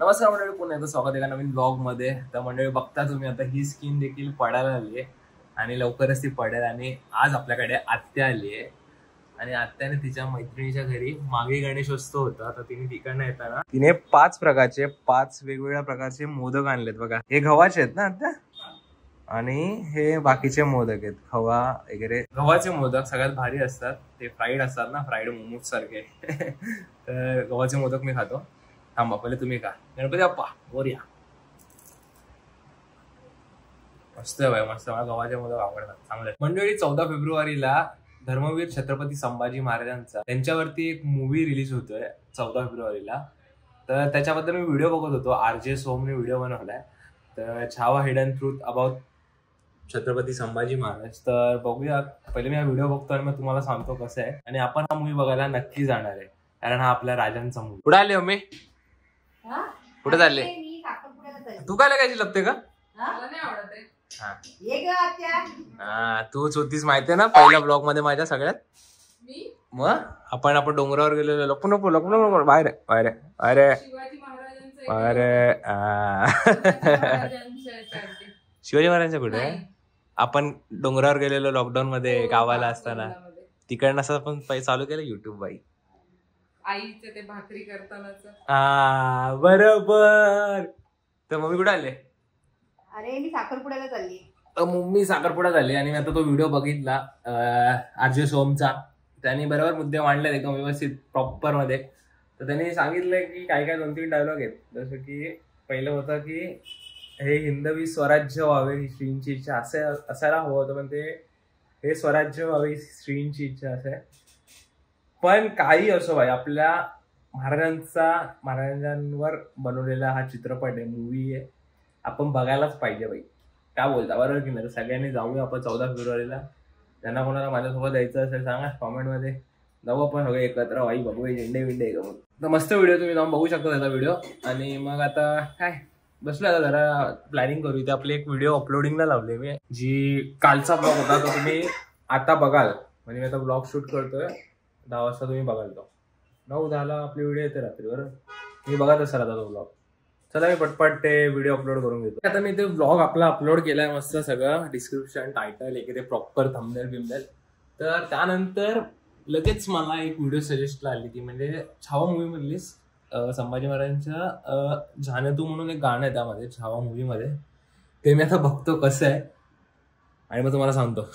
नमस्कार मंडळी, पुन्हा एकदा स्वागत आहे नवीन ब्लॉग मध्ये. तर मंडळी बघता तुम्ही आता ही स्किन देखील पडायला लागली आहे आणि लवकरच ती पडेल. आणि आज आपल्याकडे आत्या आली आहे आणि आत्याने तिच्या मैत्रिणीच्या घरी मागे गणेशोत्सव होता, तर तिने तिकडनं येताना तिने 5 वेगवेगळ्या प्रकारचे मोदक आणलेत. बघा, हे गव्हाचे आहेत ना आत्या, आणि हे बाकीचे मोदक आहेत खवा वगैरे. गव्हाचे मोदक सगळ्यात भारी असतात, ते फ्राईड असतात ना, फ्राईड मोमोज सारखे. तर गव्हाचे मोदक मी खातो. थांबा, पहिले तुम्ही का. गणपती बाप्पा मोरया. मस्त आहे बाई, मस्त. मला गव्हाचे मोदक आवडतात, चांगले. मंडळी 14 फेब्रुवारीला धर्मवीर छत्रपती संभाजी महाराजांचा त्यांच्यावरती एक मूवी रिलीज होतोय 14 फेब्रुवारीला. तर त्याच्याबद्दल मी व्हिडिओ बघत होतो, RJ सोमने व्हिडिओ बनवलाय, तर Chhaava hidden truth about Chhatrapati Sambhaji Maharaj. तर बघूया, पहिले मी हा व्हिडिओ बघतो आणि मग तुम्हाला सांगतो कसं आहे. आणि आपण हा मूवी बघायला नक्की जाणार आहे, कारण हा आपल्या राजांचा मूवी. कुठे आले हो मी, कुठे चालले तू? काय लागायची लपते का? हा, तूच होतीस माहितीये ना पहिल्या ब्लॉग मध्ये माझ्या सगळ्यात. मग आपण डोंगरावर गेलेलो. लपून बाहेर बाहेर अरे अरे शिवाजी महाराजांच्या कुठे? आपण डोंगरावर गेलेलो लॉकडाऊन मध्ये गावाला असताना, तिकडनं असं आपण चालू केलं युट्यूब बाई. आईचे ते भाकरी करतानाच. हा बरोबर. तर मम्मी कुठे आले? अरे मी साखरपुड्याला चालली. मम्मी साखरपुड्यात आली आणि मी आता तो व्हिडिओ बघितला RJ सोमचा. त्यांनी बरोबर मुद्दे मांडले एकदम व्यवस्थित प्रॉपर मध्ये. तर त्यांनी सांगितलंय की काय 2-3 डायलॉग आहेत. जसं की पहिलं होतं की हे हिंदवी स्वराज्य व्हावे ही श्रींची इच्छा असायला हवं होतं, पण ते हे स्वराज्य व्हावे ही श्रींची इच्छा असे. पण काही असो भाई, आपल्या महाराजांवर बनवलेला हा चित्रपट आहे, मूवी आहे, आपण बघायलाच पाहिजे बाई. काय बोलता, बरोबर की नाही? सगळ्यांनी जाऊया आपण 14 फेब्रुवारीला. ज्यांना कोणाला माझ्यासोबत जायचं असेल सांगा कॉमेंट मध्ये, जाऊ आपण सगळे एकत्र वाई बघूया, झेंडे विंडे एकदम. तर मस्त व्हिडिओ तुम्ही जाऊन बघू शकता त्याचा व्हिडिओ. आणि मग आता काय बसलो, आता जरा प्लॅनिंग करू. इथे आपली एक व्हिडिओ अपलोडिंगला लावली मी, जी कालचा ब्लॉग होता, तो तुम्ही आता बघाल. म्हणजे मी आता ब्लॉग शूट करतोय, 10 वाजता तुम्ही बघाल. तो 9-10ला आपली व्हिडिओ येते रात्री, बरोबर? मी बघत असाल आता तो ब्लॉग. चला मी पटपट ते व्हिडिओ अपलोड करून घेतो. आता मी ते ब्लॉग आपला अपलोड केलाय, मस्त सगळं डिस्क्रिप्शन, टायटल, एक ते प्रॉपर थंबनेल बिमनेल. तर त्यानंतर लगेच मला एक व्हिडिओ सजेस्टला आली, ती म्हणजे छावा मूवी मधलीच संभाजी महाराजांच्या जाने तू म्हणून एक गाणं आहे त्यामध्ये, छावा मूवी मध्ये. ते मी आता बघतो कसं आहे आणि मग तुम्हाला सांगतो.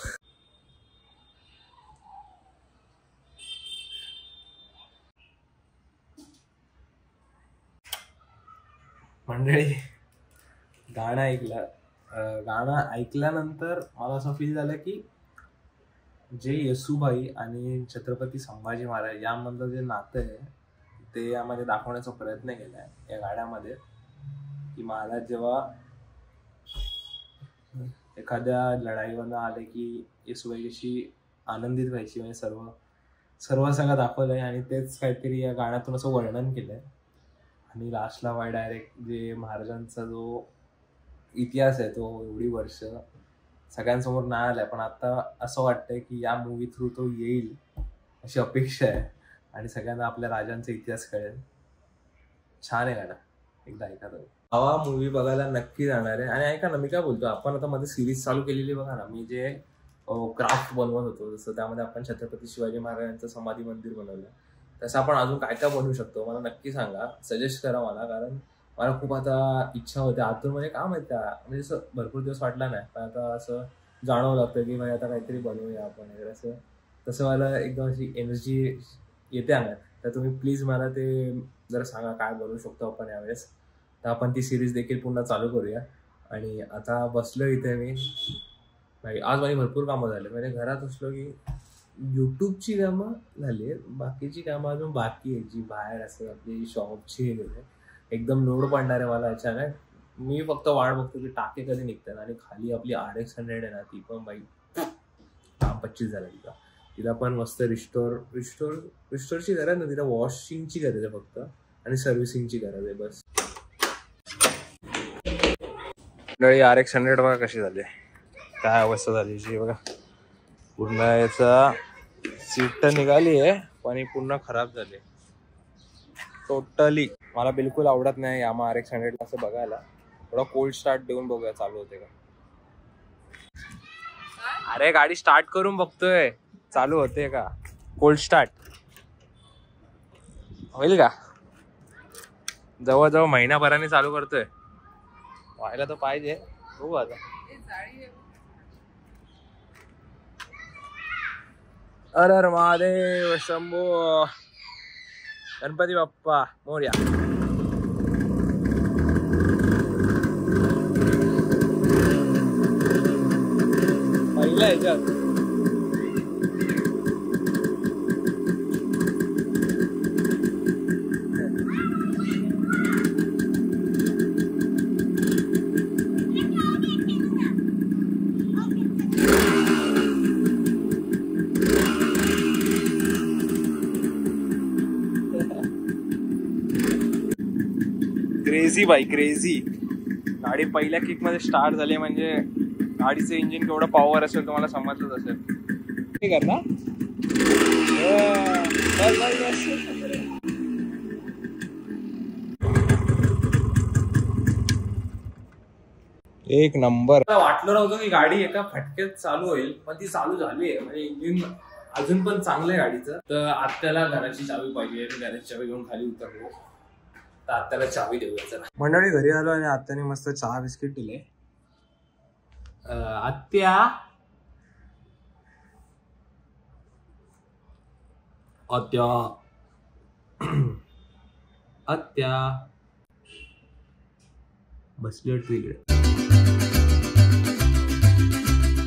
मंडळी गाणं ऐकल्यानंतर मला असं फील झालं की जे येसूबाई आणि छत्रपती संभाजी महाराज यामधलं जे नातं आहे ते यामध्ये दाखवण्याचा प्रयत्न केलाय या गाण्यामध्ये. की महाराज जेव्हा एखाद्या लढाईवर आले की येसूबाई कशी आनंदित व्हायची, म्हणजे सर्व सगळं दाखवलंय. आणि तेच काहीतरी या गाण्यातून असं वर्णन केलंय. आणि लास्टला वाय डायरेक्ट जे महाराजांचा जो इतिहास आहे तो एवढी वर्ष सगळ्यांसमोर नाही आलाय, पण आता असं वाटतंय की या मूवी थ्रू तो येईल अशी अपेक्षा आहे आणि सगळ्यांना आपल्या राजांचा इतिहास कळेल. छान आहे गाणं, एकदा ऐका तुम्ही. हा मूवी बघायला नक्की जाणार आहे. आणि ऐका ना, मी काय बोलतो, आपण आता मध्ये सिरीज चालू केलेली बघा ना, मी जे क्राफ्ट बनवत होतो, जसं त्यामध्ये आपण छत्रपती शिवाजी महाराजांचं समाधी मंदिर बनवलं, तसं आपण अजून काय काय बनवू शकतो मला नक्की सांगा, सजेस्ट करा मला. कारण मला खूप आता इच्छा होते आतून, म्हणजे काय माहिती म्हणजे असं भरपूर दिवस वाटला नाही, पण आता असं जाणवं लागतं की म्हणजे आता काहीतरी बनवूया आपण वगैरे. असं तसं मला एकदम अशी एनर्जी येते अंगात. तर तुम्ही प्लीज मला ते जरा सांगा काय बनवू शकतो आपण यावेळेस. तर आपण ती सिरीज देखील पुन्हा चालू करूया. आणि आता बसलो इथे मी, आज माझी भरपूर कामं झाली. म्हणजे घरात असलो की युट्यूबची कामं झाली, बाकीची कामं अजून बाकी आहे, जी बाहेर असतात आपली शॉपची एकदम लोड पडणार आहे मला अचानक. मी फक्त वाट बघतो की टाके कधी निघतात. आणि खाली आपली RX 100 आहे ना, ती पण बाई काम 25 झालं तिला पण मस्त रिस्टोरची गरज नाही, तिला वॉशिंगची गरज आहे फक्त आणि सर्व्हिसिंगची गरज आहे बस. RX 100 बघा कशी झाली, काय अवस्था झाली बघा. पूर्ण याचा सीट तर निघाली आहे पण पूर्ण खराब झाली टोटली. मला बिलकुल आवडत नाही यामा RX 100 असं बघायला. थोडा कोल्ड स्टार्ट देऊन बघूया चालू होते का. अरे गाडी स्टार्ट करून बघतोय चालू होते का. कोल्ड स्टार्ट होईल का. जवळजवळ महिनाभराने चालू करतोय. व्हायला तर पाहिजे. बघू आता. हर हर महादेव शंभो गणपती बाप्पा मोरया. पहिला ह्याच्यात क्रेझी बाई क्रेझी. गाडी पहिल्या किक मध्ये स्टार्ट झाली म्हणजे गाडीचं इंजिन केवढं पॉवर असेल तुम्हाला समजलंच असेल. ठीक आहे ना. एक नंबर. वाटलं नव्हतं की गाडी एका फटक्यात चालू होईल पण ती चालू झाली आहे. म्हणजे इंजिन अजून पण चांगलं आहे गाडीचं. तर आत्याला घराची चावी पाहिजे. घराची चावी घेऊन खाली उतरलो. तर आत्याला चावी देऊया चला. मंडळी घरी आलो आणि आत्याने मस्त चहा बिस्किट दिले. आत्या आत्या आत्या बसली वाटतं इकडे.